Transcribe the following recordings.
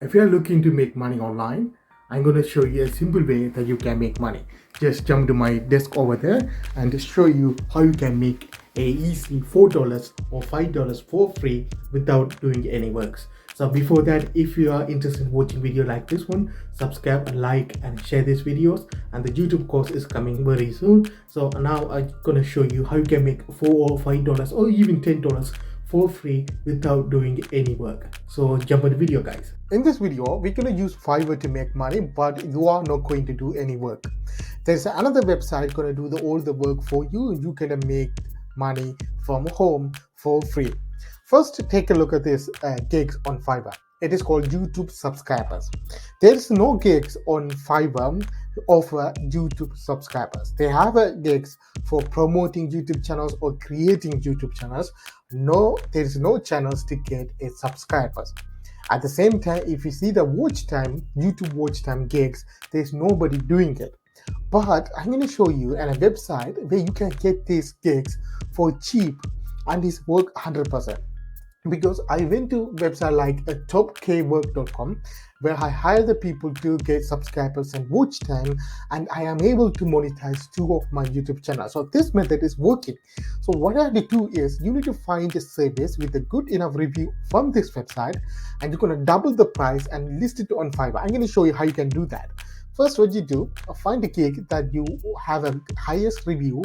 If you're looking to make money online, I'm going to show you a simple way that you can make money. Just jump to my desk over there and show you how you can make a easy $4 or $5 for free without doing any works. So before that, if you are interested in watching video like this one, subscribe and like and share these videos. And the YouTube course is coming very soon. So now I'm gonna show you how you can make $4 or $5 or even $10 for free without doing any work. So jump on the video, guys. In this video, we're going to use Fiverr to make money, but you are not going to do any work. There's another website going to do all the work for you. You can make money from home for free. First, take a look at this gigs on Fiverr. It is called YouTube subscribers. There is no gigs on Fiverr offer YouTube subscribers. They have gigs for promoting YouTube channels or creating YouTube channels. No, there is no channels to get a subscribers. At the same time, if you see the watch time, YouTube watch time gigs, there's nobody doing it. But I'm going to show you a website where you can get these gigs for cheap and this work 100%. Because I went to website like topkwork.com where I hire the people to get subscribers and watch time, and I am able to monetize 2 of my YouTube channels. So this method is working. So what I have to do is you need to find a service with a good enough review from this website, and you're going to double the price and list it on Fiverr. I'm going to show you how you can do that. First, what you do, find a gig that you have a highest review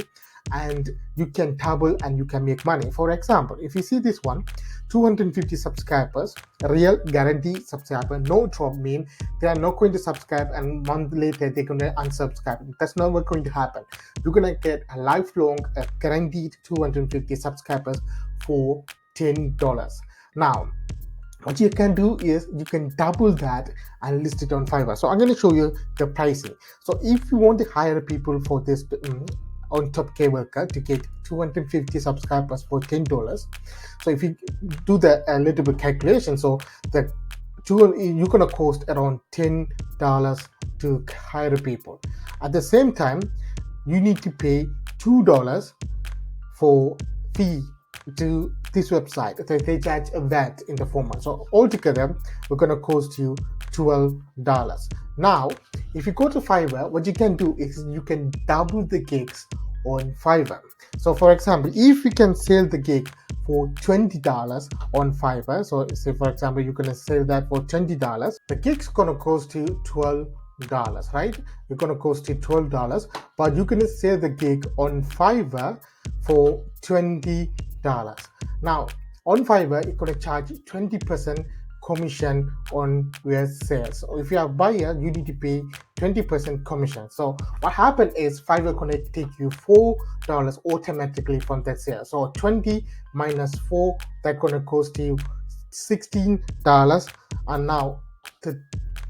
and you can double and you can make money. For example, if you see this one, 250 subscribers, real guaranteed subscriber, no drop, mean they are not going to subscribe and month later they're going to unsubscribe. That's not what's going to happen. You're going to get a lifelong guaranteed 250 subscribers for $10. Now, what you can do is you can double that and list it on Fiverr. So I'm going to show you the pricing. So if you want to hire people for this on Top Worker to get 250 subscribers for $10. So if you do the little bit calculation, so the you're gonna cost around $10 to hire people. At the same time, you need to pay $2 for fee to this website. So they charge a VAT in the format. So altogether, we're gonna cost you $12. Now, if you go to Fiverr, what you can do is you can double the gigs on Fiverr. So for example, if you can sell the gig for $20 on Fiverr, so say for example you're gonna sell that for $20, the gig's gonna cost you $12, right? You're gonna cost you $12, but you're gonna sell the gig on Fiverr for $20. Now on Fiverr, you're gonna charge 20% commission on your sales. So if you are a buyer, you need to pay 20% commission. So what happened is Fiverr gonna take you $4 automatically from that sale. So 20 minus 4, that's gonna cost you $16. And now the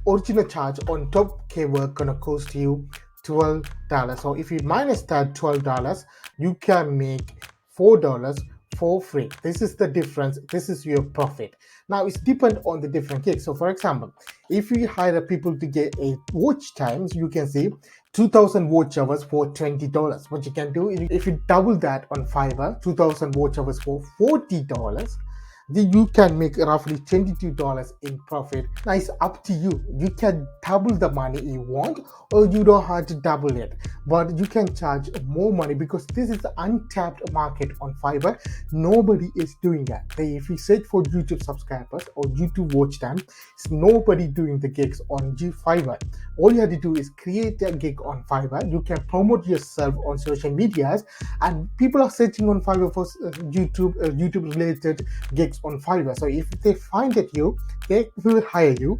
original charge on Top Work gonna cost you $12. So if you minus that $12, you can make $4 for free. This is the difference. This is your profit. Now it's depend on the different gigs. So for example, if you hire people to get a watch times, you can see 2,000 watch hours for $20. What you can do is if you double that on Fiverr, 2,000 watch hours for $40, then you can make roughly $22 in profit. Now it's up to you. You can double the money you want, or you don't have to double it, but you can charge more money because this is the untapped market on Fiverr. Nobody is doing that. If you search for YouTube subscribers or YouTube watch time, it's nobody doing the gigs on Fiverr. All you have to do is create a gig on Fiverr. You can promote yourself on social medias, and people are searching on Fiverr for YouTube related gigs on Fiverr. So if they find it you, they will hire you.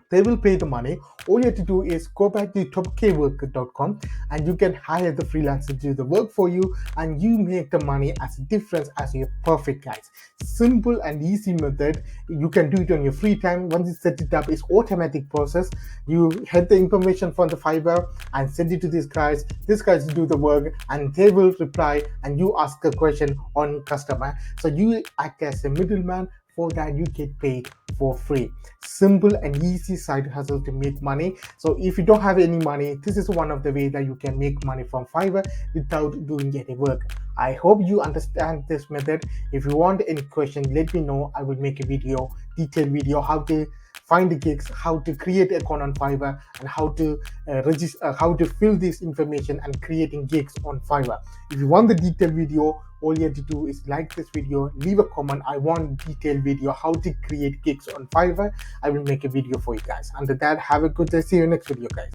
They will pay the money. All you have to do is go back to topkwork.com and you can hire the freelancer to do the work for you, and you make the money as a difference as your profit, guys. Simple and easy method. You can do it on your free time. Once you set it up, it's automatic process. You get the information from the Fiverr and send it to these guys. These guys do the work and they will reply, and you ask a question on customer. So you act as a middleman. For that, you get paid for free. Simple and easy side hustle to make money. So if you don't have any money, this is one of the ways that you can make money from Fiverr without doing any work. I hope you understand this method. If you want any question, let me know. I will make a video, detailed video how to find the gigs, how to create an account on Fiverr, and how to register, how to fill this information and creating gigs on Fiverr. If you want the detailed video, all you have to do is like this video, leave a comment. I want detailed video how to create gigs on Fiverr. I will make a video for you guys. Under that, have a good day. See you next video, guys.